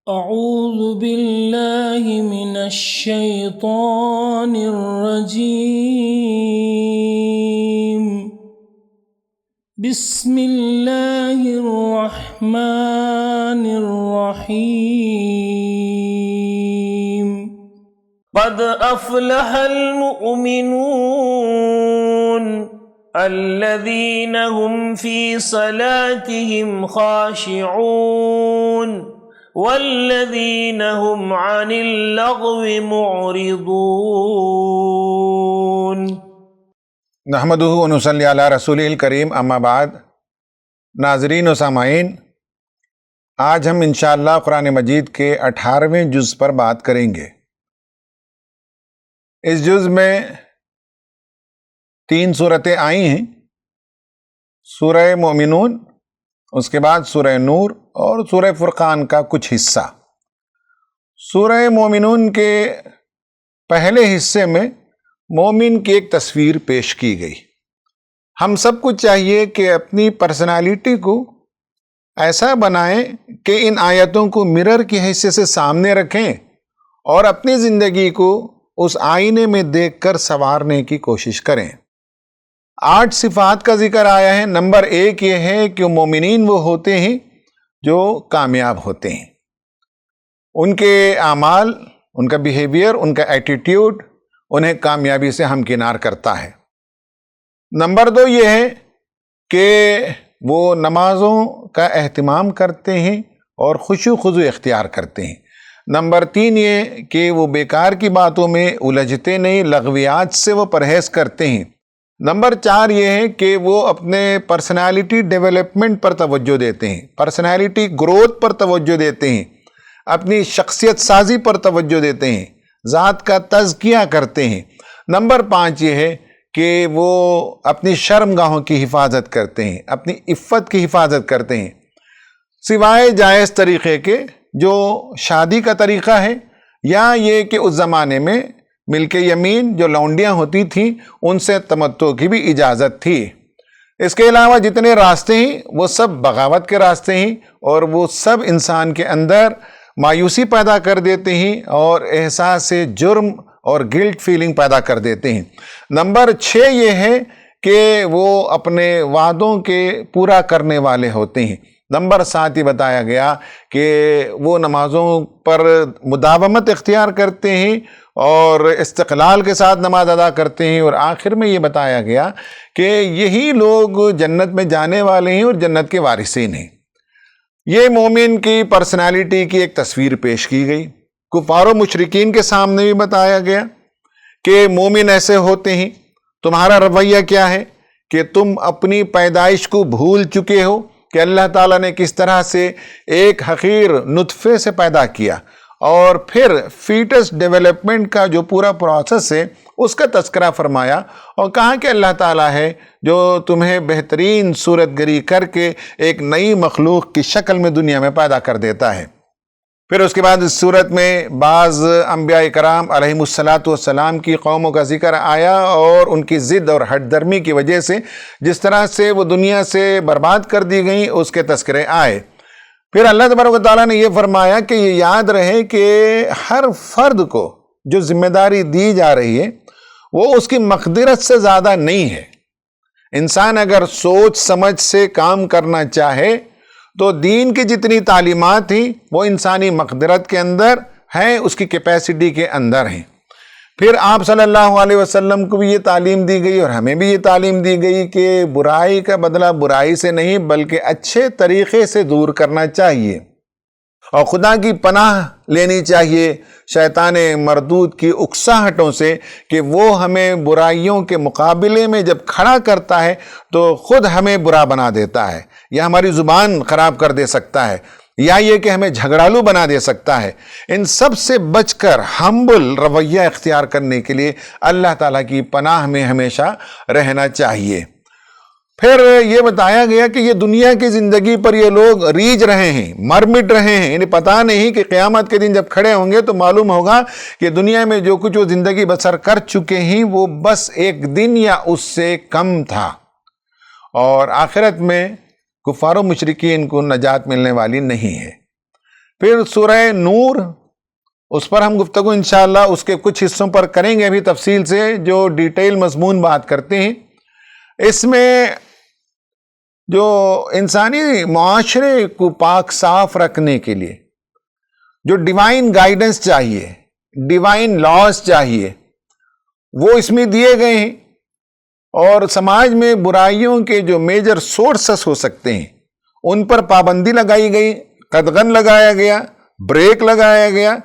أعوذ بالله من الشيطان الرجيم. بسم الله الرحمن الرحيم. قد أفلح المؤمنون الذين هم في صلاتهم خاشعون والذین هم عن اللغو معرضون. نحمدہ و نصلی علی رسولہ الکریم، اما بعد. ناظرین و سامعین، آج ہم انشاءاللہ قرآن مجید کے 18ویں جز پر بات کریں گے. اس جز میں 3 سورتیں آئی ہیں: سورہ مومنون، اس کے بعد سورہ نور اور سورہ فرقان کا کچھ حصہ. سورہ مومنون کے پہلے حصے میں مومن کی ایک تصویر پیش کی گئی. ہم سب کو چاہیے کہ اپنی پرسنالٹی کو ایسا بنائیں کہ ان آیتوں کو مرر کی حیثیت سے سامنے رکھیں اور اپنی زندگی کو اس آئینے میں دیکھ کر سنوارنے کی کوشش کریں. 8 صفات کا ذکر آیا ہے. نمبر 1 یہ ہے کہ مومنین وہ ہوتے ہیں جو کامیاب ہوتے ہیں. ان کے اعمال، ان کا بیہیویئر، ان کا ایٹیٹیوڈ انہیں کامیابی سے ہمکنار کرتا ہے. نمبر 2 یہ ہے کہ وہ نمازوں کا اہتمام کرتے ہیں اور خشوع و خضوع اختیار کرتے ہیں. نمبر 3 یہ کہ وہ بیکار کی باتوں میں الجھتے نہیں، لغویات سے وہ پرہیز کرتے ہیں. نمبر 4 یہ ہے کہ وہ اپنے پرسنالٹی ڈیولپمنٹ پر توجہ دیتے ہیں، پرسنالٹی گروتھ پر توجہ دیتے ہیں، اپنی شخصیت سازی پر توجہ دیتے ہیں، ذات کا تزکیہ کرتے ہیں. نمبر 5 یہ ہے کہ وہ اپنی شرمگاہوں کی حفاظت کرتے ہیں، اپنی عفت کی حفاظت کرتے ہیں، سوائے جائز طریقے کے جو شادی کا طریقہ ہے، یا یہ کہ اس زمانے میں ملک یمین جو لونڈیاں ہوتی تھیں ان سے تمتع کی بھی اجازت تھی. اس کے علاوہ جتنے راستے ہیں وہ سب بغاوت کے راستے ہیں اور وہ سب انسان کے اندر مایوسی پیدا کر دیتے ہیں اور احساس جرم اور گلٹ فیلنگ پیدا کر دیتے ہیں. نمبر 6 یہ ہے کہ وہ اپنے وعدوں کے پورا کرنے والے ہوتے ہیں. نمبر 7 یہ بتایا گیا کہ وہ نمازوں پر مداومت اختیار کرتے ہیں اور استقلال کے ساتھ نماز ادا کرتے ہیں. اور آخر میں یہ بتایا گیا کہ یہی لوگ جنت میں جانے والے ہیں اور جنت کے وارثین ہیں. یہ مومن کی پرسنالٹی کی ایک تصویر پیش کی گئی. کفار و مشرکین کے سامنے بھی بتایا گیا کہ مومن ایسے ہوتے ہیں. تمہارا رویہ کیا ہے کہ تم اپنی پیدائش کو بھول چکے ہو کہ اللہ تعالیٰ نے کس طرح سے ایک حقیر نطفے سے پیدا کیا اور پھر فیٹس ڈیولپمنٹ کا جو پورا پروسیس ہے اس کا تذکرہ فرمایا اور کہا کہ اللہ تعالیٰ ہے جو تمہیں بہترین صورت گری کر کے ایک نئی مخلوق کی شکل میں دنیا میں پیدا کر دیتا ہے. پھر اس کے بعد اس صورت میں بعض انبیاء کرام علیہم السلام کی قوموں کا ذکر آیا اور ان کی ضد اور ہٹ درمی کی وجہ سے جس طرح سے وہ دنیا سے برباد کر دی گئیں اس کے تذکرے آئے. پھر اللہ تبارک و تعالیٰ نے یہ فرمایا کہ یہ یاد رہے کہ ہر فرد کو جو ذمہ داری دی جا رہی ہے وہ اس کی مقدرت سے زیادہ نہیں ہے. انسان اگر سوچ سمجھ سے کام کرنا چاہے تو دین کی جتنی تعلیمات ہیں وہ انسانی مقدرت کے اندر ہیں، اس کی کیپیسٹی کے اندر ہیں. پھر آپ صلی اللہ علیہ وسلم کو بھی یہ تعلیم دی گئی اور ہمیں بھی یہ تعلیم دی گئی کہ برائی کا بدلہ برائی سے نہیں بلکہ اچھے طریقے سے دور کرنا چاہیے اور خدا کی پناہ لینی چاہیے شیطان مردود کی اکساہٹوں سے کہ وہ ہمیں برائیوں کے مقابلے میں جب کھڑا کرتا ہے تو خود ہمیں برا بنا دیتا ہے، یا ہماری زبان خراب کر دے سکتا ہے، یا یہ کہ ہمیں جھگڑالو بنا دے سکتا ہے. ان سب سے بچ کر ہمبل رویہ اختیار کرنے کے لیے اللہ تعالیٰ کی پناہ میں ہمیشہ رہنا چاہیے. پھر یہ بتایا گیا کہ یہ دنیا کی زندگی پر یہ لوگ ریجھ رہے ہیں، مر مٹ رہے ہیں، انہیں پتہ نہیں کہ قیامت کے دن جب کھڑے ہوں گے تو معلوم ہوگا کہ دنیا میں جو کچھ وہ زندگی بسر کر چکے ہیں وہ بس ایک دن یا اس سے کم تھا، اور آخرت میں کفار و مشرکین کو نجات ملنے والی نہیں ہے. پھر سورہ نور، اس پر ہم گفتگو انشاءاللہ اس کے کچھ حصوں پر کریں گے ابھی تفصیل سے، جو ڈیٹیل مضمون بات کرتے ہیں۔ اس میں جو انسانی معاشرے کو پاک صاف رکھنے کے لیے جو ڈیوائن گائیڈنس چاہیے، ڈیوائن لاز چاہیے، وہ اس میں دیے گئے ہیں، اور سماج میں برائیوں کے جو میجر سورسز ہو سکتے ہیں ان پر پابندی لگائی گئی، قدغن لگایا گیا، بریک لگایا گیا،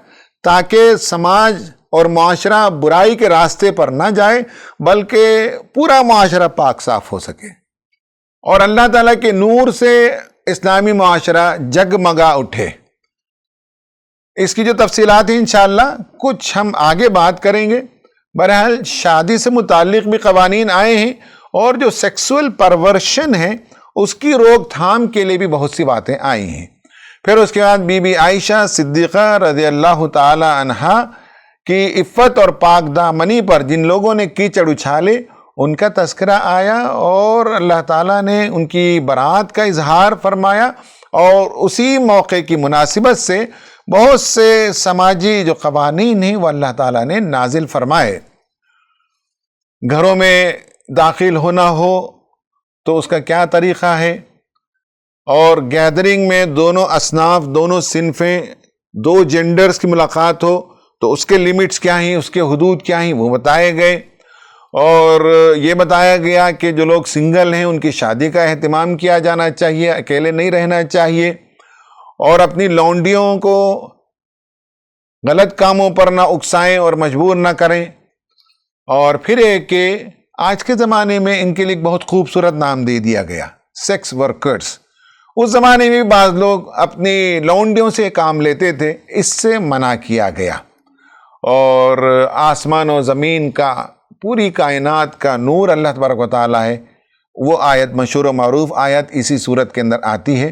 تاکہ سماج اور معاشرہ برائی کے راستے پر نہ جائے بلکہ پورا معاشرہ پاک صاف ہو سکے، اور اللہ تعالیٰ کے نور سے اسلامی معاشرہ جگمگا اٹھے۔ اس کی جو تفصیلات ہیں انشاءاللہ کچھ ہم آگے بات کریں گے۔ بہرحال شادی سے متعلق بھی قوانین آئے ہیں، اور جو سیکسول پرورشن ہے اس کی روک تھام کے لیے بھی بہت سی باتیں آئی ہیں۔ پھر اس کے بعد بی بی عائشہ صدیقہ رضی اللہ تعالی عنہا کی عفت اور پاک دامنی پر جن لوگوں نے کیچڑ اچھالے ان کا تذکرہ آیا، اور اللہ تعالیٰ نے ان کی برات کا اظہار فرمایا، اور اسی موقع کی مناسبت سے بہت سے سماجی جو قوانین ہیں وہ اللہ تعالیٰ نے نازل فرمائے۔ گھروں میں داخل ہونا ہو تو اس کا کیا طریقہ ہے، اور گیدرنگ میں دونوں اصناف، دونوں صنفیں، دو جینڈرز کی ملاقات ہو تو اس کے لیمٹس کیا ہیں، اس کے حدود کیا ہیں، وہ بتائے گئے، اور یہ بتایا گیا کہ جو لوگ سنگل ہیں ان کی شادی کا اہتمام کیا جانا چاہیے، اکیلے نہیں رہنا چاہیے، اور اپنی لونڈیوں کو غلط کاموں پر نہ اکسائیں اور مجبور نہ کریں۔ اور پھر ایک کہ آج کے زمانے میں ان کے لیے ایک بہت خوبصورت نام دے دیا گیا، سیکس ورکرز۔ اس زمانے میں بھی بعض لوگ اپنی لونڈیوں سے کام لیتے تھے، اس سے منع کیا گیا، اور آسمان و زمین کا، پوری کائنات کا نور اللہ تبارک و تعالیٰ ہے۔ وہ آیت مشہور و معروف آیت اسی صورت کے اندر آتی ہے،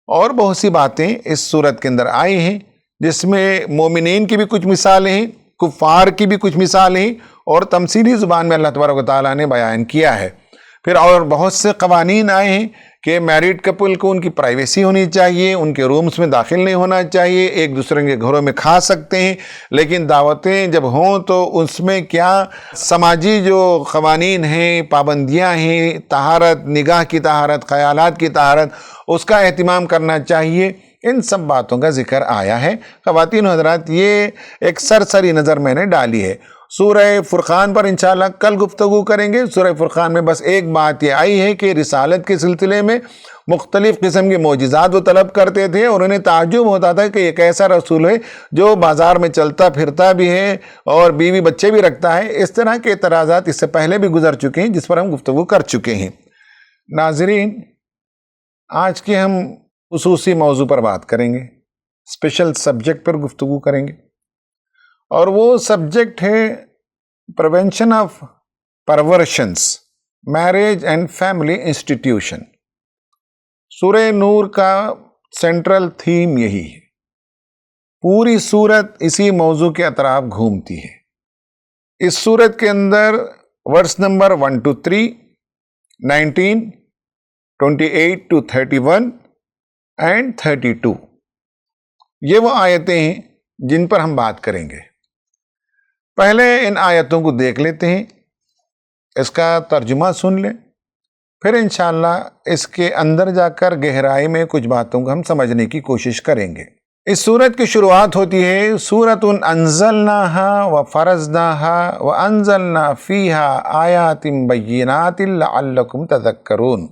اور بہت سی باتیں اس صورت کے اندر آئی ہیں جس میں مومنین کی بھی کچھ مثالیں ہیں، کفار کی بھی کچھ مثالیں ہیں، اور تمثیلی زبان میں اللہ تبارک و تعالیٰ نے بیان کیا ہے۔ پھر اور بہت سے قوانین آئے ہیں کہ میریڈ کپل کو ان کی پرائیویسی ہونی چاہیے، ان کے رومز میں داخل نہیں ہونا چاہیے، ایک دوسرے کے گھروں میں کھا سکتے ہیں، لیکن دعوتیں جب ہوں تو اس میں کیا سماجی جو قوانین ہیں، پابندیاں ہیں، طہارت، نگاہ کی طہارت، خیالات کی طہارت، اس کا اہتمام کرنا چاہیے۔ ان سب باتوں کا ذکر آیا ہے۔ خواتین و حضرات، یہ ایک سرسری نظر میں نے ڈالی ہے۔ سورہ فرقان پر انشاءاللہ کل گفتگو کریں گے۔ سورہ فرقان میں بس ایک بات یہ آئی ہے کہ رسالت کے سلسلے میں مختلف قسم کے معجزات وہ طلب کرتے تھے، اور انہیں تعجب ہوتا تھا کہ ایک ایسا رسول ہے جو بازار میں چلتا پھرتا بھی ہے اور بیوی بچے بھی رکھتا ہے۔ اس طرح کے اعتراضات اس سے پہلے بھی گزر چکے ہیں، جس پر ہم گفتگو کر چکے ہیں۔ ناظرین، آج کے ہم خصوصی موضوع پر بات کریں گے، اسپیشل سبجیکٹ پر گفتگو کریں گے، اور وہ سبجیکٹ ہے prevention of perversions, marriage and family institution. سورہ نور کا سینٹرل تھیم یہی ہے، پوری سورت اسی موضوع کے اطراف گھومتی ہے۔ اس سورت کے اندر verse number 1 to 3، 19، 28 to 31 and 32، یہ وہ آیتیں ہیں جن پر ہم بات کریں گے۔ پہلے ان آیتوں کو دیکھ لیتے ہیں، اس کا ترجمہ سن لیں، پھر انشاءاللہ اس کے اندر جا کر گہرائی میں کچھ باتوں کو ہم سمجھنے کی کوشش کریں گے۔ اس سورت کی شروعات ہوتی ہے سورۃ انزلناہا وفرضناہا وانزلنا فیہا آیات بینات لعلکم تذکرون۔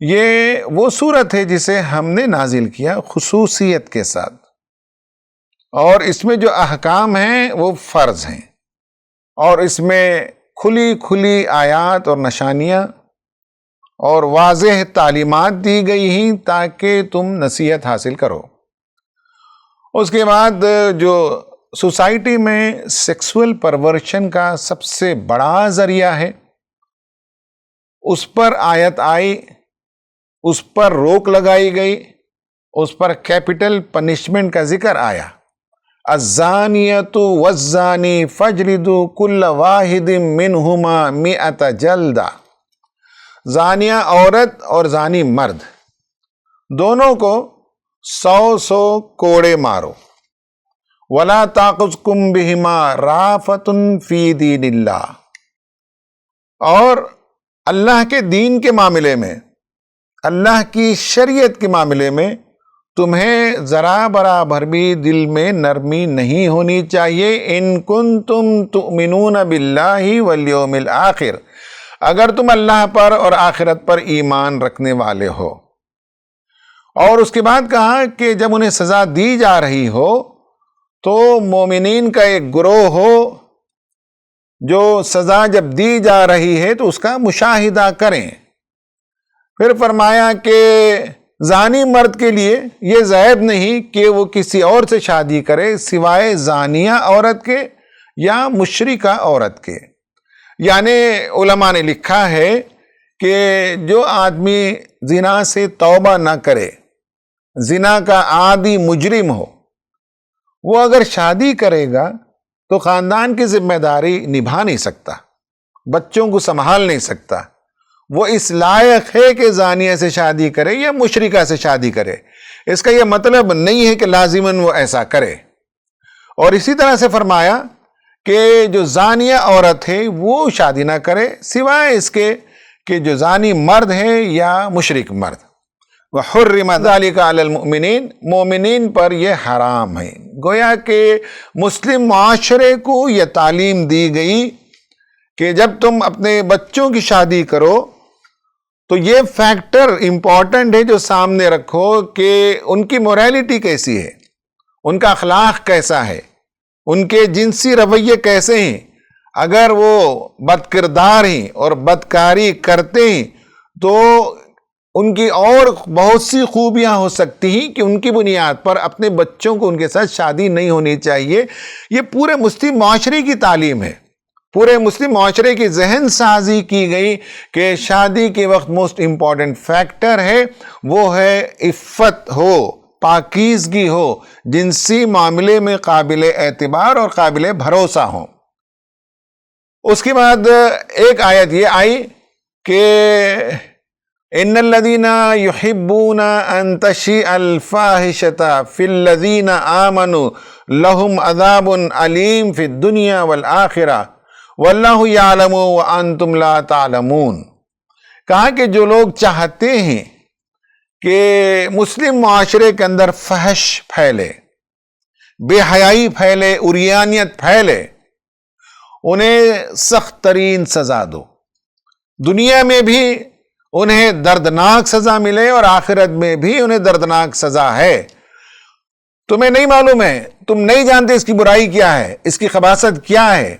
یہ وہ سورت ہے جسے ہم نے نازل کیا خصوصیت کے ساتھ، اور اس میں جو احکام ہیں وہ فرض ہیں، اور اس میں کھلی کھلی آیات اور نشانیاں اور واضح تعلیمات دی گئی ہیں تاکہ تم نصیحت حاصل کرو۔ اس کے بعد جو سوسائٹی میں سیکسول پرورشن کا سب سے بڑا ذریعہ ہے اس پر آیت آئی، اس پر روک لگائی گئی، اس پر کیپٹل پنشمنٹ کا ذکر آیا۔ الزانیۃ والزانی فاجلدوا کل واحد منہما 100 جلدہ۔ زانیہ عورت اور زانی مرد دونوں کو 100 کوڑے مارو، ولا تاخذکم بہما رافۃ فی دین اللہ، اور اللہ کے دین کے معاملے میں، اللہ کی شریعت کے معاملے میں تمہیں ذرا برابر بھی دل میں نرمی نہیں ہونی چاہیے۔ ان کنتم تؤمنون باللہ والیوم الآخر، اگر تم اللہ پر اور آخرت پر ایمان رکھنے والے ہو۔ اور اس کے بعد کہا کہ جب انہیں سزا دی جا رہی ہو تو مومنین کا ایک گروہ ہو جو سزا جب دی جا رہی ہے تو اس کا مشاہدہ کریں۔ پھر فرمایا کہ زانی مرد کے لیے یہ عیب نہیں کہ وہ کسی اور سے شادی کرے سوائے زانیہ عورت کے یا مشرکہ عورت کے۔ یعنی علماء نے لکھا ہے کہ جو آدمی زنا سے توبہ نہ کرے، زنا کا عادی مجرم ہو، وہ اگر شادی کرے گا تو خاندان کی ذمہ داری نبھا نہیں سکتا، بچوں کو سنبھال نہیں سکتا۔ وہ اس لائق ہے کہ زانیہ سے شادی کرے یا مشرکہ سے شادی کرے، اس کا یہ مطلب نہیں ہے کہ لازماً وہ ایسا کرے۔ اور اسی طرح سے فرمایا کہ جو زانیہ عورت ہے وہ شادی نہ کرے سوائے اس کے کہ جو زانی مرد ہے یا مشرک مرد۔ وَحُرِّمَ ذَلِكَ عَلَى الْمُؤْمِنِينَ، مومنین پر یہ حرام ہے۔ گویا کہ مسلم معاشرے کو یہ تعلیم دی گئی کہ جب تم اپنے بچوں کی شادی کرو تو یہ فیکٹر امپورٹنٹ ہے جو سامنے رکھو کہ ان کی موریلٹی کیسی ہے، ان کا اخلاق کیسا ہے، ان کے جنسی رویے کیسے ہیں۔ اگر وہ بد کردار ہیں اور بدکاری کرتے ہیں تو ان کی اور بہت سی خوبیاں ہو سکتی ہیں کہ ان کی بنیاد پر اپنے بچوں کو ان کے ساتھ شادی نہیں ہونی چاہیے۔ یہ پورے مسلم معاشرے کی تعلیم ہے، پورے مسلم معاشرے کی ذہن سازی کی گئی کہ شادی کے وقت موسٹ امپورٹنٹ فیکٹر ہے وہ ہے عفت ہو، پاکیزگی ہو، جنسی معاملے میں قابل اعتبار اور قابل بھروسہ ہو۔ اس کے بعد ایک آیت یہ آئی کہ ان الذین یحبون ان تشیع الفاحشۃ فی الذین آمنوا لہم عذاب علیم فی الدنیا والآخرہ واللہ یعلم وانتم لا تعلمون۔ کہا کہ جو لوگ چاہتے ہیں کہ مسلم معاشرے کے اندر فحش پھیلے، بے حیائی پھیلے، عریانیت پھیلے، انہیں سخت ترین سزا دو، دنیا میں بھی انہیں دردناک سزا ملے اور آخرت میں بھی انہیں دردناک سزا ہے۔ تمہیں نہیں معلوم ہے، تم نہیں جانتے اس کی برائی کیا ہے، اس کی خباثت کیا ہے۔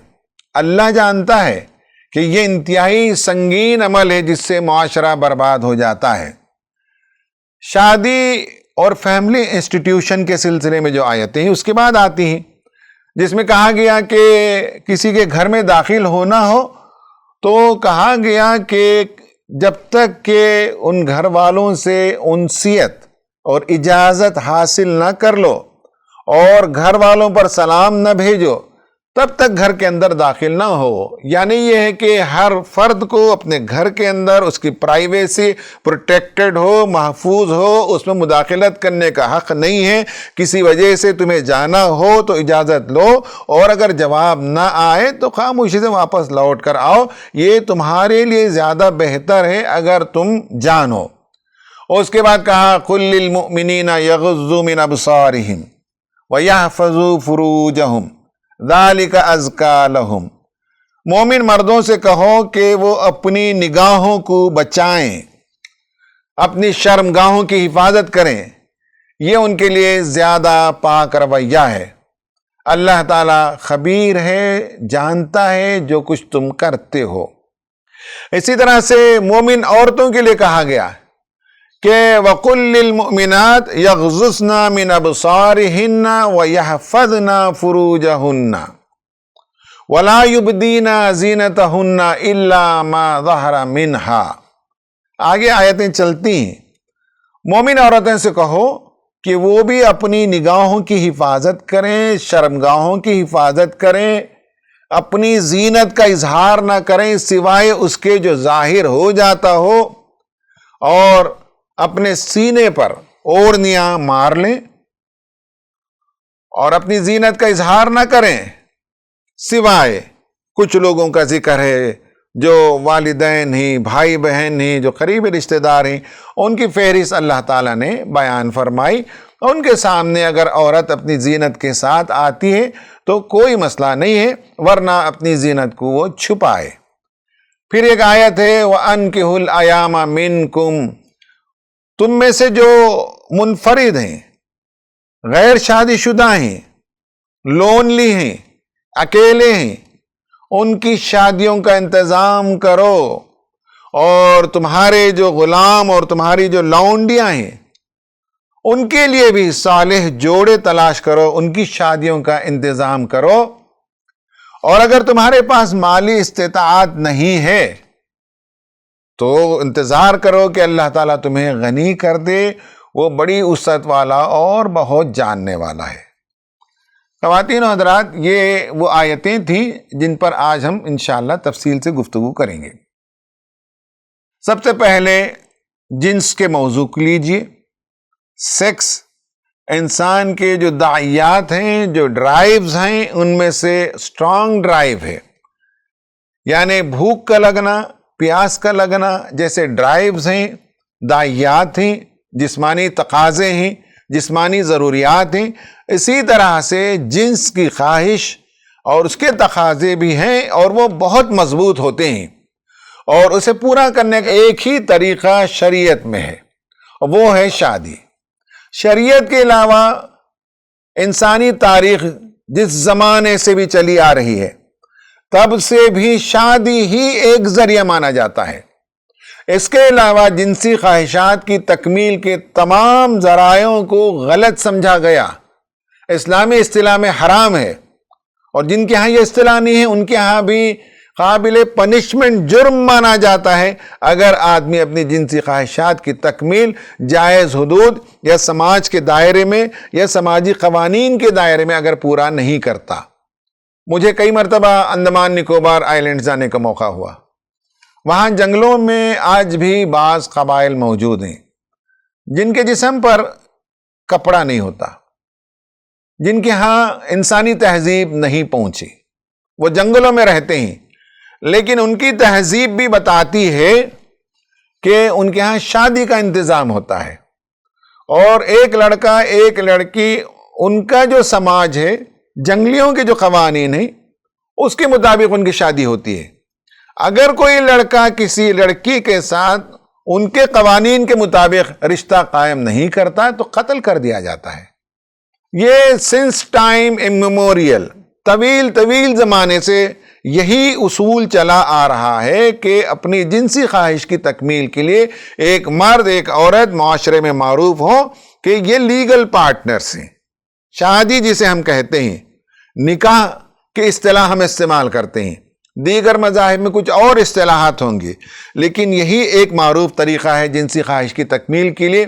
اللہ جانتا ہے کہ یہ انتہائی سنگین عمل ہے جس سے معاشرہ برباد ہو جاتا ہے۔ شادی اور فیملی انسٹیٹیوشن کے سلسلے میں جو آیتیں ہیں اس کے بعد آتی ہیں، جس میں کہا گیا کہ کسی کے گھر میں داخل ہونا ہو تو کہا گیا کہ جب تک کہ ان گھر والوں سے انسیت اور اجازت حاصل نہ کر لو اور گھر والوں پر سلام نہ بھیجو تب تک گھر کے اندر داخل نہ ہو۔ یعنی یہ ہے کہ ہر فرد کو اپنے گھر کے اندر اس کی پرائیویسی پروٹیکٹڈ ہو، محفوظ ہو، اس میں مداخلت کرنے کا حق نہیں ہے۔ کسی وجہ سے تمہیں جانا ہو تو اجازت لو، اور اگر جواب نہ آئے تو خاموشی سے واپس لوٹ کر آؤ، یہ تمہارے لیے زیادہ بہتر ہے اگر تم جانو۔ اور اس کے بعد کہا قُل لِّلْمُؤْمِنِينَ يَغُضُّوا مِنْ أَبْصَارِهِمْ وَيَحْفَظُوا فُرُوجَهُمْ ذَلِكَ أَزْكَىٰ لَهُمْ۔ مومن مردوں سے کہو کہ وہ اپنی نگاہوں کو بچائیں، اپنی شرمگاہوں کی حفاظت کریں، یہ ان کے لیے زیادہ پاک رویہ ہے۔ اللہ تعالیٰ خبیر ہے، جانتا ہے جو کچھ تم کرتے ہو۔ اسی طرح سے مومن عورتوں کے لیے کہا گیا کہ وَقُلْ لِلْمُؤْمِنَاتِ يَغْضُضْنَ مِنْ أَبْصَارِهِنَّ وَيَحْفَظْنَ فُرُوجَهُنَّ وَلَا يُبْدِينَ زِينَتَهُنَّ إِلَّا مَا ظَهَرَ مِنْهَا۔ آگے آیتیں چلتی ہیں۔ مومن عورتیں سے کہو کہ وہ بھی اپنی نگاہوں کی حفاظت کریں، شرمگاہوں کی حفاظت کریں، اپنی زینت کا اظہار نہ کریں سوائے اس کے جو ظاہر ہو جاتا ہو، اور اپنے سینے پر اوڑھنیاں مار لیں اور اپنی زینت کا اظہار نہ کریں، سوائے کچھ لوگوں کا ذکر ہے جو والدین ہیں، بھائی بہن ہیں، جو قریبی رشتہ دار ہیں، ان کی فہرست اللہ تعالیٰ نے بیان فرمائی۔ ان کے سامنے اگر عورت اپنی زینت کے ساتھ آتی ہے تو کوئی مسئلہ نہیں ہے، ورنہ اپنی زینت کو وہ چھپائے۔ پھر ایک آیت ہے وَأَنكِحُوا الْأَيَامَ مِنكُمْ، تم میں سے جو منفرد ہیں، غیر شادی شدہ ہیں، لونلی ہیں، اکیلے ہیں، ان کی شادیوں کا انتظام کرو، اور تمہارے جو غلام اور تمہاری جو لونڈیاں ہیں ان کے لیے بھی صالح جوڑے تلاش کرو، ان کی شادیوں کا انتظام کرو۔ اور اگر تمہارے پاس مالی استطاعت نہیں ہے تو انتظار کرو کہ اللہ تعالیٰ تمہیں غنی کر دے، وہ بڑی وسعت والا اور بہت جاننے والا ہے۔ خواتین و حضرات، یہ وہ آیتیں تھیں جن پر آج ہم انشاءاللہ تفصیل سے گفتگو کریں گے۔ سب سے پہلے جنس کے موضوع کو لیجئے۔ سیکس انسان کے جو داعیات ہیں، جو ڈرائیوز ہیں، ان میں سے اسٹرانگ ڈرائیو ہے، یعنی بھوک کا لگنا، پیاس کا لگنا جیسے ڈرائیوز ہیں، داعیات ہیں، جسمانی تقاضے ہیں، جسمانی ضروریات ہیں۔ اسی طرح سے جنس کی خواہش اور اس کے تقاضے بھی ہیں، اور وہ بہت مضبوط ہوتے ہیں، اور اسے پورا کرنے کا ایک ہی طریقہ شریعت میں ہے، وہ ہے شادی۔ شریعت کے علاوہ انسانی تاریخ جس زمانے سے بھی چلی آ رہی ہے، تب سے بھی شادی ہی ایک ذریعہ مانا جاتا ہے۔ اس کے علاوہ جنسی خواہشات کی تکمیل کے تمام ذرائعوں کو غلط سمجھا گیا، اسلامی اصطلاح میں حرام ہے، اور جن کے ہاں یہ اصطلاح نہیں ہے ان کے ہاں بھی قابل پنشمنٹ جرم مانا جاتا ہے اگر آدمی اپنی جنسی خواہشات کی تکمیل جائز حدود یا سماج کے دائرے میں یا سماجی قوانین کے دائرے میں اگر پورا نہیں کرتا۔ مجھے کئی مرتبہ انڈمان نکوبار آئیلینڈز جانے کا موقع ہوا۔ وہاں جنگلوں میں آج بھی بعض قبائل موجود ہیں جن کے جسم پر کپڑا نہیں ہوتا، جن کے ہاں انسانی تہذیب نہیں پہنچی، وہ جنگلوں میں رہتے ہیں، لیکن ان کی تہذیب بھی بتاتی ہے کہ ان کے ہاں شادی کا انتظام ہوتا ہے، اور ایک لڑکا ایک لڑکی، ان کا جو سماج ہے، جنگلیوں کے جو قوانین ہیں اس کے مطابق ان کی شادی ہوتی ہے۔ اگر کوئی لڑکا کسی لڑکی کے ساتھ ان کے قوانین کے مطابق رشتہ قائم نہیں کرتا تو قتل کر دیا جاتا ہے۔ یہ سنس ٹائم امیموریل، طویل زمانے سے یہی اصول چلا آ رہا ہے کہ اپنی جنسی خواہش کی تکمیل کے لیے ایک مرد ایک عورت معاشرے میں معروف ہو کہ یہ لیگل پارٹنرز ہیں۔ شادی جسے ہم کہتے ہیں، نکاح کی اصطلاح ہم استعمال کرتے ہیں، دیگر مذاہب میں کچھ اور اصطلاحات ہوں گی، لیکن یہی ایک معروف طریقہ ہے جنسی خواہش کی تکمیل کے لیے۔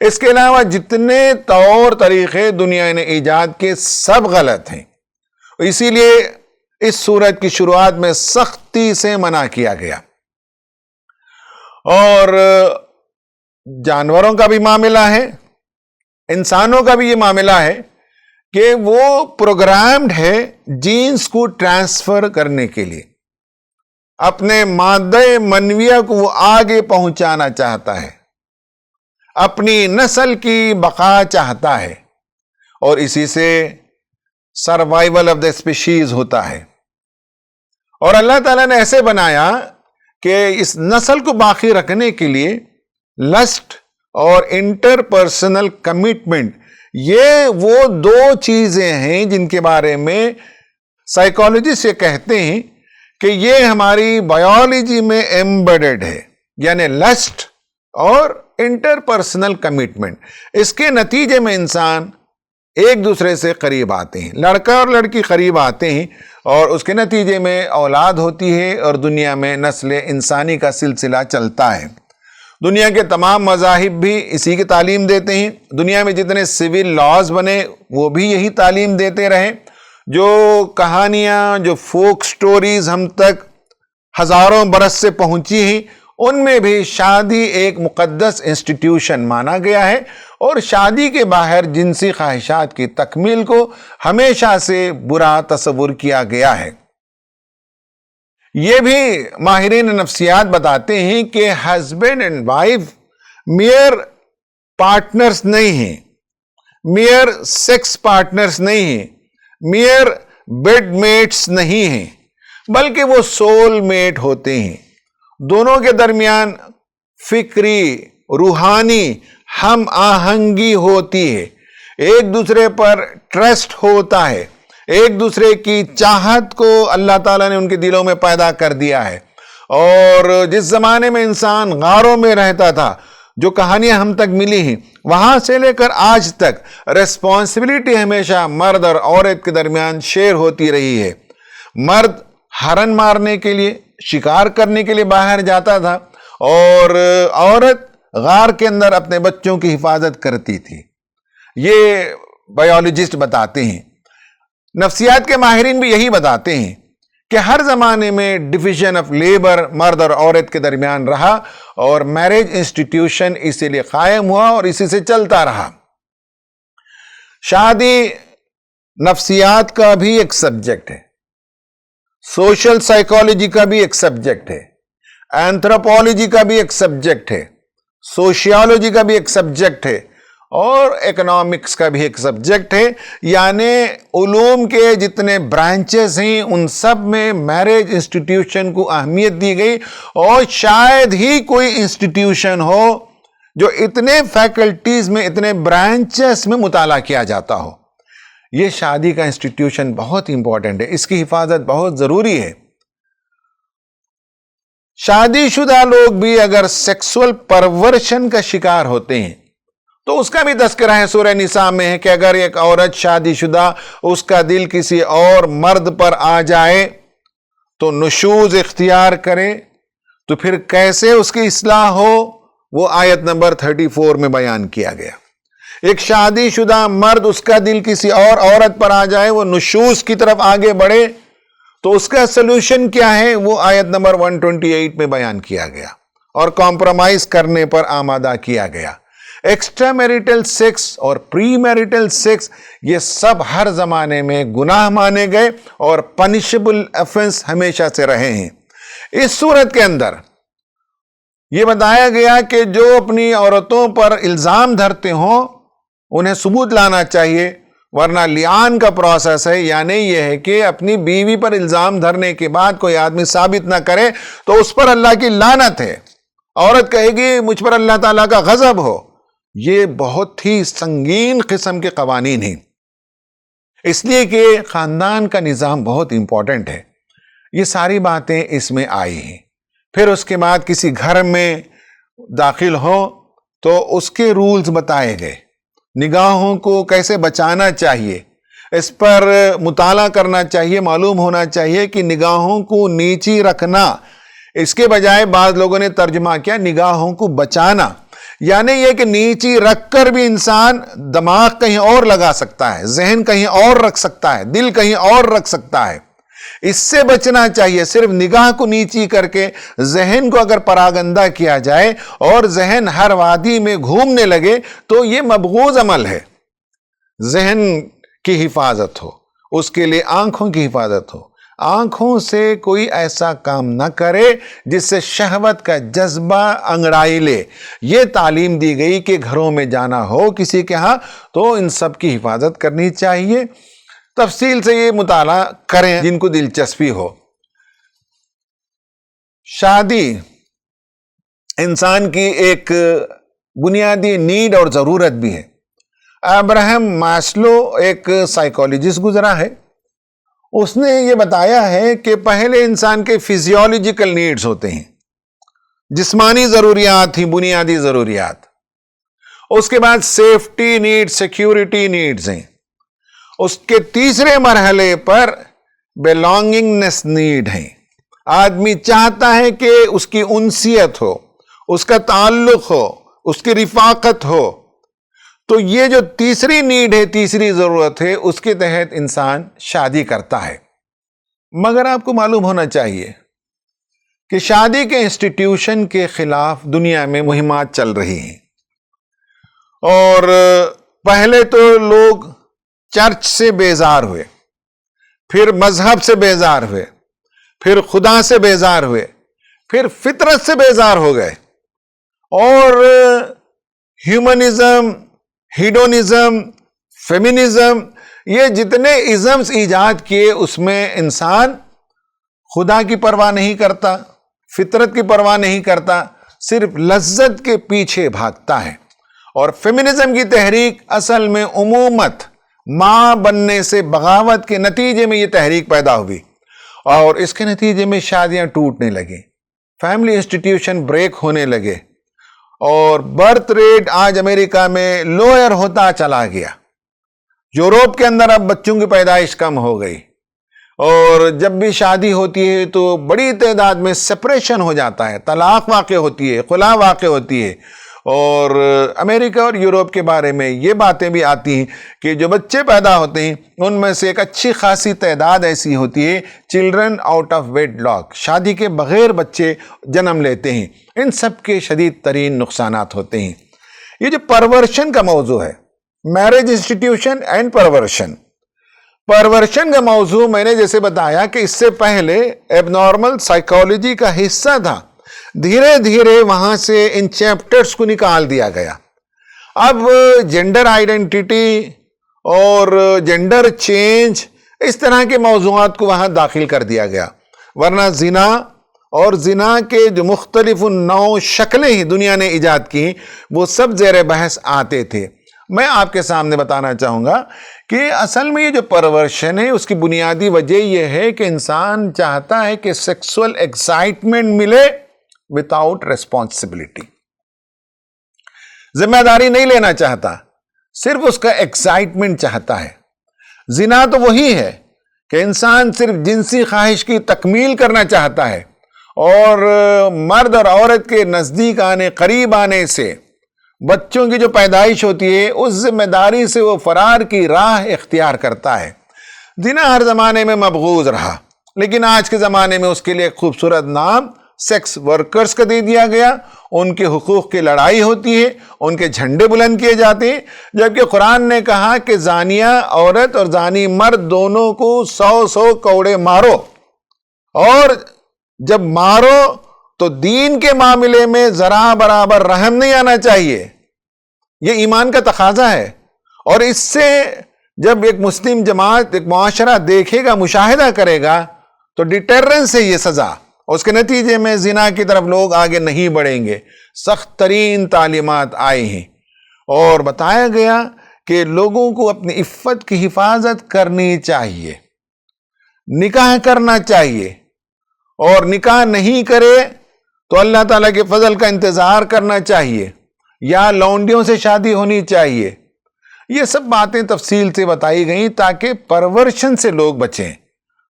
اس کے علاوہ جتنے طور طریقے دنیا نے ایجاد کے سب غلط ہیں، اسی لیے اس سورت کی شروعات میں سختی سے منع کیا گیا۔ اور جانوروں کا بھی معاملہ ہے، انسانوں کا بھی یہ معاملہ ہے کہ وہ پروگرامڈ ہے جینز کو ٹرانسفر کرنے کے لیے، اپنے مادہ منویہ کو وہ آگے پہنچانا چاہتا ہے، اپنی نسل کی بقا چاہتا ہے، اور اسی سے سروائیول آف دا اسپیشیز ہوتا ہے۔ اور اللہ تعالیٰ نے ایسے بنایا کہ اس نسل کو باقی رکھنے کے لیے لسٹ اور انٹر پرسنل کمٹمنٹ، یہ وہ دو چیزیں ہیں جن کے بارے میں سائیکالوجسٹ یہ کہتے ہیں کہ یہ ہماری بایولوجی میں ایمبیڈڈ ہے، یعنی لسٹ اور انٹر پرسنل کمٹمنٹ۔ اس کے نتیجے میں انسان ایک دوسرے سے قریب آتے ہیں، لڑکا اور لڑکی قریب آتے ہیں، اور اس کے نتیجے میں اولاد ہوتی ہے، اور دنیا میں نسل انسانی کا سلسلہ چلتا ہے۔ دنیا کے تمام مذاہب بھی اسی کی تعلیم دیتے ہیں، دنیا میں جتنے سول لاز بنے وہ بھی یہی تعلیم دیتے رہے۔ جو کہانیاں، جو فوک سٹوریز ہم تک ہزاروں برس سے پہنچی ہیں، ان میں بھی شادی ایک مقدس انسٹیٹیوشن مانا گیا ہے، اور شادی کے باہر جنسی خواہشات کی تکمیل کو ہمیشہ سے برا تصور کیا گیا ہے۔ یہ بھی ماہرین نفسیات بتاتے ہیں کہ husband and wife mere partners نہیں ہیں، میئر سیکس پارٹنرز نہیں ہیں، میئر بیڈ میٹس نہیں ہیں، بلکہ وہ سول میٹ ہوتے ہیں۔ دونوں کے درمیان فکری، روحانی ہم آہنگی ہوتی ہے، ایک دوسرے پر ٹرسٹ ہوتا ہے، ایک دوسرے کی چاہت کو اللہ تعالیٰ نے ان کے دلوں میں پیدا کر دیا ہے۔ اور جس زمانے میں انسان غاروں میں رہتا تھا، جو کہانیاں ہم تک ملی ہیں، وہاں سے لے کر آج تک ریسپانسبلٹی ہمیشہ مرد اور عورت کے درمیان شیئر ہوتی رہی ہے۔ مرد ہرن مارنے کے لیے، شکار کرنے کے لیے باہر جاتا تھا، اور عورت غار کے اندر اپنے بچوں کی حفاظت کرتی تھی۔ یہ بایولوجسٹ بتاتے ہیں۔ نفسیات کے ماہرین بھی یہی بتاتے ہیں کہ ہر زمانے میں ڈویژن آف لیبر مرد اور عورت کے درمیان رہا، اور میرج انسٹیٹیوشن اسی لیے قائم ہوا اور اسی سے چلتا رہا۔ شادی نفسیات کا بھی ایک سبجیکٹ ہے، سوشل سائیکالوجی کا بھی ایک سبجیکٹ ہے، اینتھروپولوجی کا بھی ایک سبجیکٹ ہے، سوشیالوجی کا بھی ایک سبجیکٹ ہے، اور اکنامکس کا بھی ایک سبجیکٹ ہے۔ یعنی علوم کے جتنے برانچز ہیں ان سب میں میرج انسٹیٹیوشن کو اہمیت دی گئی، اور شاید ہی کوئی انسٹیٹیوشن ہو جو اتنے فیکلٹیز میں، اتنے برانچز میں مطالعہ کیا جاتا ہو۔ یہ شادی کا انسٹیٹیوشن بہت امپورٹنٹ ہے، اس کی حفاظت بہت ضروری ہے۔ شادی شدہ لوگ بھی اگر سیکسول پرورشن کا شکار ہوتے ہیں تو اس کا بھی تذکرہ ہے سورہ نساء میں ہے کہ اگر ایک عورت شادی شدہ اس کا دل کسی اور مرد پر آ جائے تو نشوز اختیار کرے تو پھر کیسے اس کی اصلاح ہو، وہ آیت نمبر 34 میں بیان کیا گیا۔ ایک شادی شدہ مرد اس کا دل کسی اور عورت پر آ جائے، وہ نشوز کی طرف آگے بڑھے، تو اس کا سلوشن کیا ہے، وہ آیت نمبر 128 میں بیان کیا گیا اور کمپرومائز کرنے پر آمادہ کیا گیا۔ ایکسٹرا میریٹل سیکس اور پری میریٹل سیکس یہ سب ہر زمانے میں گناہ مانے گئے اور پنشبل افینس ہمیشہ سے رہے ہیں۔ اس صورت کے اندر یہ بتایا گیا کہ جو اپنی عورتوں پر الزام دھرتے ہوں انہیں ثبوت لانا چاہیے، ورنہ لیان کا پروسیس ہے، یعنی یہ ہے کہ اپنی بیوی پر الزام دھرنے کے بعد کوئی آدمی ثابت نہ کرے تو اس پر اللہ کی لعنت ہے۔ عورت کہے گی مجھ پر اللہ تعالیٰ کا غضب ہو۔ یہ بہت ہی سنگین قسم کے قوانین ہیں، اس لیے کہ خاندان کا نظام بہت امپورٹنٹ ہے۔ یہ ساری باتیں اس میں آئی ہیں۔ پھر اس کے بعد کسی گھر میں داخل ہو تو اس کے رولز بتائے گئے، نگاہوں کو کیسے بچانا چاہیے، اس پر مطالعہ کرنا چاہیے، معلوم ہونا چاہیے کہ نگاہوں کو نیچی رکھنا، اس کے بجائے بعض لوگوں نے ترجمہ کیا نگاہوں کو بچانا، یعنی یہ کہ نیچی رکھ کر بھی انسان دماغ کہیں اور لگا سکتا ہے، ذہن کہیں اور رکھ سکتا ہے، دل کہیں اور رکھ سکتا ہے۔ اس سے بچنا چاہیے۔ صرف نگاہ کو نیچی کر کے ذہن کو اگر پراگندہ کیا جائے اور ذہن ہر وادی میں گھومنے لگے تو یہ مبغوض عمل ہے۔ ذہن کی حفاظت ہو، اس کے لیے آنکھوں کی حفاظت ہو، آنکھوں سے کوئی ایسا کام نہ کرے جس سے شہوت کا جذبہ انگڑائی لے۔ یہ تعلیم دی گئی کہ گھروں میں جانا ہو کسی کے ہاں تو ان سب کی حفاظت کرنی چاہیے۔ تفصیل سے یہ مطالعہ کریں جن کو دلچسپی ہو۔ شادی انسان کی ایک بنیادی نیڈ اور ضرورت بھی ہے۔ ابراہم ماسلو ایک سائیکالوجسٹ گزرا ہے، اس نے یہ بتایا ہے کہ پہلے انسان کے فزیولوجیکل نیڈز ہوتے ہیں، جسمانی ضروریات ہی بنیادی ضروریات، اس کے بعد سیفٹی نیڈ، سیکیورٹی نیڈز ہیں، اس کے تیسرے مرحلے پر بیلانگنگنس نیڈ ہیں۔ آدمی چاہتا ہے کہ اس کی انسیت ہو، اس کا تعلق ہو، اس کی رفاقت ہو، تو یہ جو تیسری نیڈ ہے، تیسری ضرورت ہے، اس کے تحت انسان شادی کرتا ہے۔ مگر آپ کو معلوم ہونا چاہیے کہ شادی کے انسٹیٹیوشن کے خلاف دنیا میں مہمات چل رہی ہیں، اور پہلے تو لوگ چرچ سے بیزار ہوئے، پھر مذہب سے بیزار ہوئے، پھر خدا سے بیزار ہوئے، پھر فطرت سے بیزار ہو گئے، اور ہیومنزم، ہیڈونزم، فیمنزم، یہ جتنے ازمز ایجاد کیے اس میں انسان خدا کی پرواہ نہیں کرتا، فطرت کی پرواہ نہیں کرتا، صرف لذت کے پیچھے بھاگتا ہے۔ اور فیمنزم کی تحریک اصل میں امومت، ماں بننے سے بغاوت کے نتیجے میں یہ تحریک پیدا ہوئی، اور اس کے نتیجے میں شادیاں ٹوٹنے لگیں، فیملی انسٹیٹیوشن بریک ہونے لگے، اور برتھ ریٹ آج امریکہ میں لوئر ہوتا چلا گیا۔ یورپ کے اندر اب بچوں کی پیدائش کم ہو گئی، اور جب بھی شادی ہوتی ہے تو بڑی تعداد میں سپریشن ہو جاتا ہے، طلاق واقع ہوتی ہے، خلا واقع ہوتی ہے۔ اور امریکہ اور یورپ کے بارے میں یہ باتیں بھی آتی ہیں کہ جو بچے پیدا ہوتے ہیں ان میں سے ایک اچھی خاصی تعداد ایسی ہوتی ہے children out of wedlock, شادی کے بغیر بچے جنم لیتے ہیں۔ ان سب کے شدید ترین نقصانات ہوتے ہیں۔ یہ جو پرورشن کا موضوع ہے، میرج انسٹیٹیوشن اینڈ پرورشن کا موضوع میں نے جیسے بتایا کہ اس سے پہلے ایب نارمل سائیکالوجی کا حصہ تھا، دھیرے دھیرے وہاں سے ان چیپٹرز کو نکال دیا گیا۔ اب جینڈر آئیڈینٹی اور جینڈر چینج، اس طرح کے موضوعات کو وہاں داخل کر دیا گیا، ورنہ زنا اور زنا کے جو مختلف نو شکلیں ہی دنیا نے ایجاد کی وہ سب زیر بحث آتے تھے۔ میں آپ کے سامنے بتانا چاہوں گا کہ اصل میں یہ جو پرورشن ہے اس کی بنیادی وجہ یہ ہے کہ انسان چاہتا ہے کہ سیکسول ایکسائٹمنٹ ملے وداؤٹ ریسپانسبلٹی، ذمہ داری نہیں لینا چاہتا، صرف اس کا ایکسائٹمنٹ چاہتا ہے۔ زنا تو وہی ہے کہ انسان صرف جنسی خواہش کی تکمیل کرنا چاہتا ہے، اور مرد اور عورت کے نزدیک آنے، قریب آنے سے بچوں کی جو پیدائش ہوتی ہے اس ذمہ داری سے وہ فرار کی راہ اختیار کرتا ہے۔ زنا ہر زمانے میں مبغوض رہا، لیکن آج کے زمانے میں اس کے لیے ایک خوبصورت نام سیکس ورکرز کا دے دیا گیا۔ ان کے حقوق کی لڑائی ہوتی ہے، ان کے جھنڈے بلند کیے جاتے ہیں، جبکہ قرآن نے کہا کہ زانیہ عورت اور زانی مرد دونوں کو 100 کوڑے مارو، اور جب مارو تو دین کے معاملے میں ذرا برابر رحم نہیں آنا چاہیے۔ یہ ایمان کا تقاضا ہے، اور اس سے جب ایک مسلم جماعت، ایک معاشرہ دیکھے گا، مشاہدہ کرے گا، تو ڈیٹرنس ہے یہ سزا، اس کے نتیجے میں زنا کی طرف لوگ آگے نہیں بڑھیں گے۔ سخت ترین تعلیمات آئی ہیں، اور بتایا گیا کہ لوگوں کو اپنی عفت کی حفاظت کرنی چاہیے، نکاح کرنا چاہیے، اور نکاح نہیں کرے تو اللہ تعالیٰ کے فضل کا انتظار کرنا چاہیے، یا لونڈیوں سے شادی ہونی چاہیے۔ یہ سب باتیں تفصیل سے بتائی گئیں تاکہ پرورشن سے لوگ بچیں،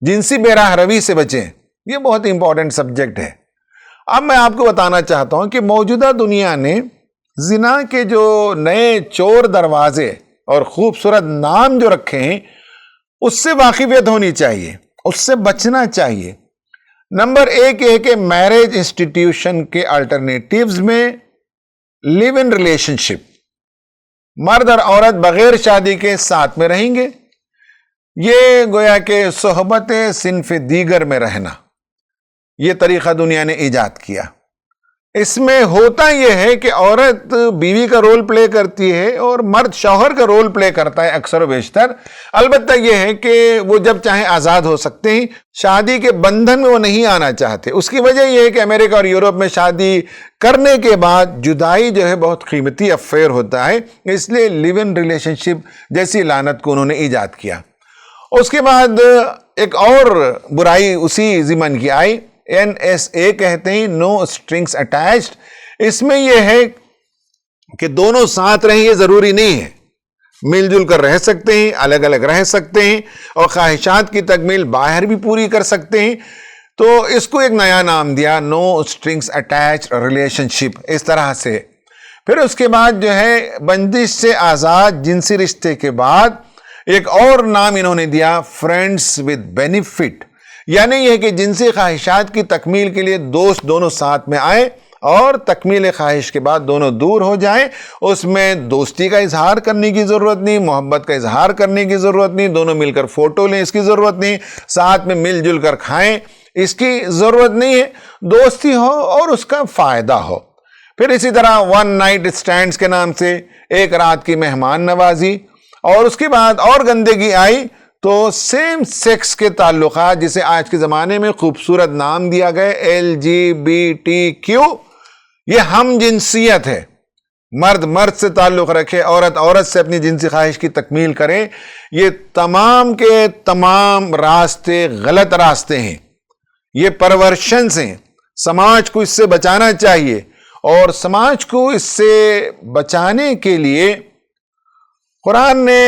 جنسی بے راہ روی سے بچیں۔ یہ بہت امپورٹنٹ سبجیکٹ ہے۔ اب میں آپ کو بتانا چاہتا ہوں کہ موجودہ دنیا نے زنا کے جو نئے چور دروازے اور خوبصورت نام جو رکھے ہیں اس سے واقفیت ہونی چاہیے، اس سے بچنا چاہیے۔ نمبر 1 یہ کہ میرج انسٹیٹیوشن کے الٹرنیٹیوز میں لیو ان ریلیشن شپ، مرد اور عورت بغیر شادی کے ساتھ میں رہیں گے، یہ گویا کہ صحبت صنف دیگر میں رہنا، یہ طریقہ دنیا نے ایجاد کیا۔ اس میں ہوتا یہ ہے کہ عورت بیوی کا رول پلے کرتی ہے اور مرد شوہر کا رول پلے کرتا ہے اکثر و بیشتر۔ البتہ یہ ہے کہ وہ جب چاہیں آزاد ہو سکتے ہیں، شادی کے بندھن میں وہ نہیں آنا چاہتے۔ اس کی وجہ یہ ہے کہ امریکہ اور یورپ میں شادی کرنے کے بعد جدائی جو ہے بہت قیمتی افیئر ہوتا ہے، اس لیے لیو ان ریلیشن شپ جیسی لعنت کو انہوں نے ایجاد کیا۔ اس کے بعد ایک اور برائی اسی ضمن کی آئی، NSA کہتے ہیں، نو اسٹرنگس اٹیچڈ۔ اس میں یہ ہے کہ دونوں ساتھ رہیں، یہ ضروری نہیں ہے، مل جل کر رہ سکتے ہیں، الگ الگ رہ سکتے ہیں، اور خواہشات کی تکمیل باہر بھی پوری کر سکتے ہیں۔ تو اس کو ایک نیا نام دیا، نو اسٹرنگس اٹیچڈ ریلیشن شپ، اس طرح سے۔ پھر اس کے بعد جو ہے بندش سے آزاد جنسی رشتے کے بعد ایک اور نام انہوں نے دیا، فرینڈز ود بینیفٹ۔ یعنی یہ کہ جنسی خواہشات کی تکمیل کے لیے دوست دونوں ساتھ میں آئیں اور تکمیل خواہش کے بعد دونوں دور ہو جائیں. اس میں دوستی کا اظہار کرنے کی ضرورت نہیں، محبت کا اظہار کرنے کی ضرورت نہیں، دونوں مل کر فوٹو لیں اس کی ضرورت نہیں، ساتھ میں مل جل کر کھائیں اس کی ضرورت نہیں ہے. دوستی ہو اور اس کا فائدہ ہو. پھر اسی طرح ون نائٹ اسٹینڈز کے نام سے ایک رات کی مہمان نوازی، اور اس کے بعد اور گندگی آئی تو سیم سیکس کے تعلقات، جسے آج کے زمانے میں خوبصورت نام دیا گیا LGBTQ، یہ ہم جنسیت ہے. مرد مرد سے تعلق رکھے، عورت عورت سے اپنی جنسی خواہش کی تکمیل کرے. یہ تمام کے تمام راستے غلط راستے ہیں، یہ پرورشنز ہیں. سماج کو اس سے بچانا چاہیے، اور سماج کو اس سے بچانے کے لیے قرآن نے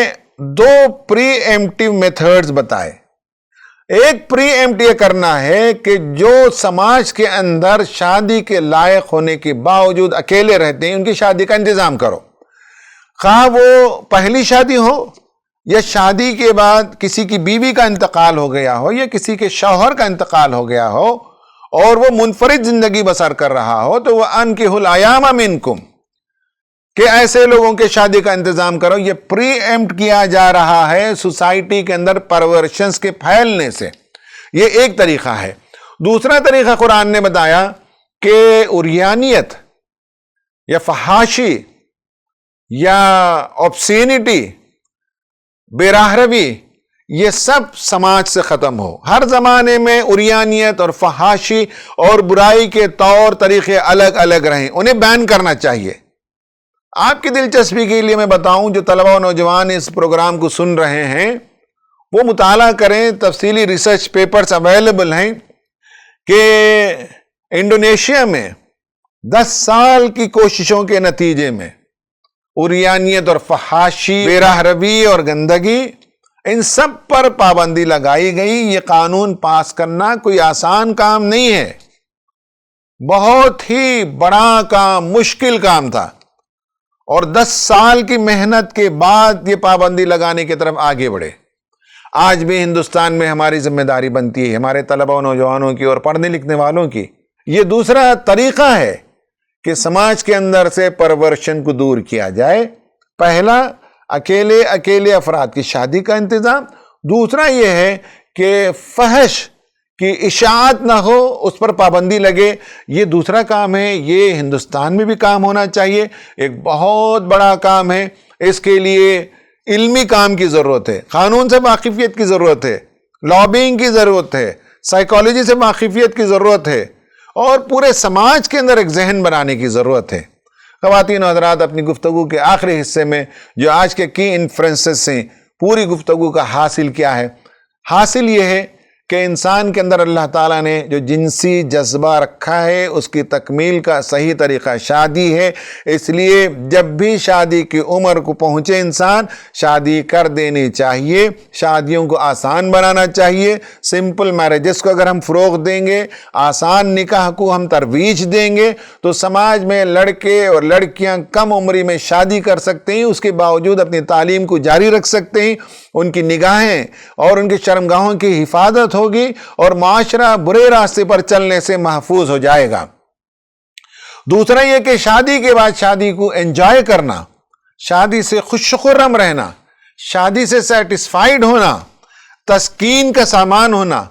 2 پری ایمپٹیو میتھڈز بتائے. ایک پری ایمپٹ یہ کرنا ہے کہ جو سماج کے اندر شادی کے لائق ہونے کے باوجود اکیلے رہتے ہیں ان کی شادی کا انتظام کرو، خواہ وہ پہلی شادی ہو یا شادی کے بعد کسی کی بیوی کا انتقال ہو گیا ہو یا کسی کے شوہر کا انتقال ہو گیا ہو اور وہ منفرد زندگی بسر کر رہا ہو، تو وہ انکحوا الایام منکم، کہ ایسے لوگوں کے شادی کا انتظام کرو. یہ پری ایمپٹ کیا جا رہا ہے سوسائٹی کے اندر پرورشنز کے پھیلنے سے. یہ ایک طریقہ ہے. دوسرا طریقہ قرآن نے بتایا کہ عریانیت یا فحاشی یا آبسینٹی، بے راہ روی، یہ سب سماج سے ختم ہو. ہر زمانے میں عریانیت اور فحاشی اور برائی کے طور طریقے الگ الگ رہیں، انہیں بین کرنا چاہیے. آپ کی دلچسپی کے لیے میں بتاؤں، جو طلبہ و نوجوان اس پروگرام کو سن رہے ہیں وہ مطالعہ کریں. تفصیلی ریسرچ پیپرز اویلیبل ہیں کہ انڈونیشیا میں 10 سال کی کوششوں کے نتیجے میں عریانیت اور فحاشی، بے راہ روی اور گندگی، ان سب پر پابندی لگائی گئی. یہ قانون پاس کرنا کوئی آسان کام نہیں ہے، بہت ہی بڑا کام، مشکل کام تھا، اور 10 سال کی محنت کے بعد یہ پابندی لگانے کی طرف آگے بڑھے. آج بھی ہندوستان میں ہماری ذمہ داری بنتی ہے، ہمارے طلبہ و نوجوانوں کی اور پڑھنے لکھنے والوں کی. یہ دوسرا طریقہ ہے کہ سماج کے اندر سے پرورشن کو دور کیا جائے. پہلا، اکیلے افراد کی شادی کا انتظام. دوسرا یہ ہے کہ فحش کی اشاعت نہ ہو، اس پر پابندی لگے. یہ دوسرا کام ہے، یہ ہندوستان میں بھی کام ہونا چاہیے. ایک بہت بڑا کام ہے. اس کے لیے علمی کام کی ضرورت ہے، قانون سے واقفیت کی ضرورت ہے، لابینگ کی ضرورت ہے، سائیکالوجی سے واقفیت کی ضرورت ہے، اور پورے سماج کے اندر ایک ذہن بنانے کی ضرورت ہے. خواتین و حضرات، اپنی گفتگو کے آخری حصے میں جو آج کے کی انفرنسز ہیں، پوری گفتگو کا حاصل کیا ہے؟ حاصل یہ ہے کہ انسان کے اندر اللہ تعالیٰ نے جو جنسی جذبہ رکھا ہے اس کی تکمیل کا صحیح طریقہ شادی ہے. اس لیے جب بھی شادی کی عمر کو پہنچے انسان شادی کر دینی چاہیے. شادیوں کو آسان بنانا چاہیے. سمپل میرجز کو اگر ہم فروغ دیں گے، آسان نکاح کو ہم ترویج دیں گے، تو سماج میں لڑکے اور لڑکیاں کم عمری میں شادی کر سکتے ہیں، اس کے باوجود اپنی تعلیم کو جاری رکھ سکتے ہیں. ان کی نگاہیں اور ان کی شرمگاہوں کی حفاظت ہوگی اور معاشرہ برے راستے پر چلنے سے محفوظ ہو جائے گا. دوسرا یہ کہ شادی کے بعد شادی کو انجوائے کرنا، شادی سے خوش خرم رہنا، شادی سے سیٹسفائیڈ ہونا، تسکین کا سامان ہونا،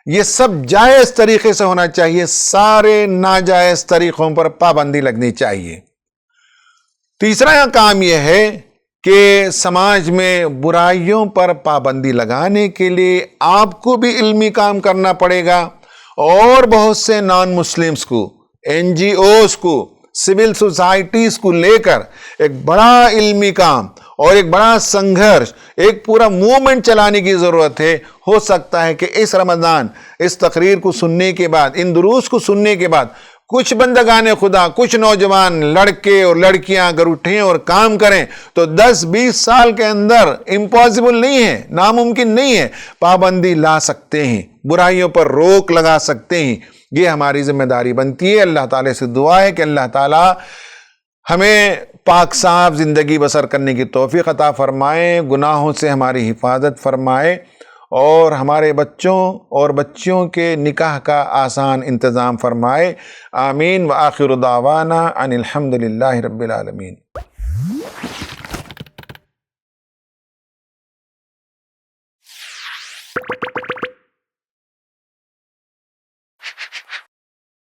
یہ سب جائز طریقے سے ہونا چاہیے. سارے ناجائز طریقوں پر پابندی لگنی چاہیے. تیسرا کام یہ ہے کہ سماج میں برائیوں پر پابندی لگانے کے لیے آپ کو بھی علمی کام کرنا پڑے گا، اور بہت سے نان مسلمز کو، NGOs کو، سول سوسائٹیز کو لے کر ایک بڑا علمی کام اور ایک بڑا سنگھرش، ایک پورا موومنٹ چلانے کی ضرورت ہے. ہو سکتا ہے کہ اس رمضان اس تقریر کو سننے کے بعد، ان دروس کو سننے کے بعد، کچھ بندگان خدا، کچھ نوجوان لڑکے اور لڑکیاں اگر اٹھیں اور کام کریں تو 10-20 سال کے اندر امپاسبل نہیں ہے، ناممکن نہیں ہے، پابندی لا سکتے ہیں، برائیوں پر روک لگا سکتے ہیں. یہ ہماری ذمہ داری بنتی ہے. اللہ تعالیٰ سے دعا ہے کہ اللہ تعالیٰ ہمیں پاک صاف زندگی بسر کرنے کی توفیق عطا فرمائے، گناہوں سے ہماری حفاظت فرمائے، اور ہمارے بچوں اور بچیوں کے نکاح کا آسان انتظام فرمائے. آمین. وآخر دعوانا ان الحمد للہ رب العالمین.